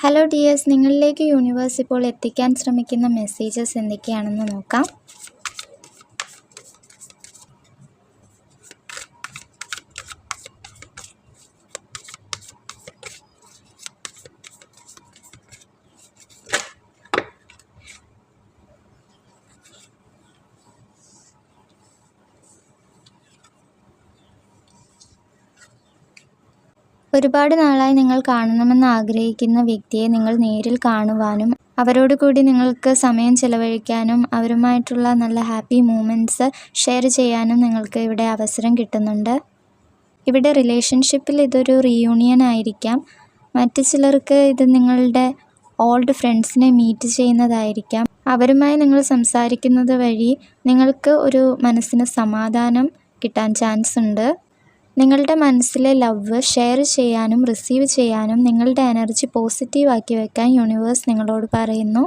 Hello dears, നിങ്ങളിലേക്ക് universe ഇപ്പോൾ എത്തിക്കാൻ ശ്രമിക്കുന്ന മെസ്സേജസ് എന്തൊക്കെയാണെന്ന് നോക്കാം. ഒരുപാട് നാളായി നിങ്ങൾ കാണണമെന്ന് ആഗ്രഹിക്കുന്ന വ്യക്തിയെ നിങ്ങൾ നേരിൽ കാണുവാനും അവരോട് കൂടി നിങ്ങൾക്ക് സമയം ചിലവഴിക്കാനും അവരുമായിട്ടുള്ള നല്ല ഹാപ്പി മൂമെൻറ്റ്സ് ഷെയർ ചെയ്യാനും നിങ്ങൾക്ക് ഇവിടെ അവസരം കിട്ടുന്നുണ്ട്. ഇവിടെ റിലേഷൻഷിപ്പിൽ ഇതൊരു റീയൂണിയൻ ആയിരിക്കാം. മറ്റു ചിലർക്ക് ഇത് നിങ്ങളുടെ ഓൾഡ് ഫ്രണ്ട്സിനെ മീറ്റ് ചെയ്യുന്നതായിരിക്കാം. അവരുമായി നിങ്ങൾ സംസാരിക്കുന്നത് വഴി നിങ്ങൾക്ക് ഒരു മനസ്സിന് സമാധാനം കിട്ടാൻ ചാൻസ് ഉണ്ട്. നിങ്ങളുടെ മനസ്സിലെ ലവ് ഷെയർ ചെയ്യാനും റിസീവ് ചെയ്യാനും നിങ്ങളുടെ എനർജി പോസിറ്റീവ് ആക്കി വെക്കാൻ യൂണിവേഴ്സ് നിങ്ങളോട് പറയുന്നു.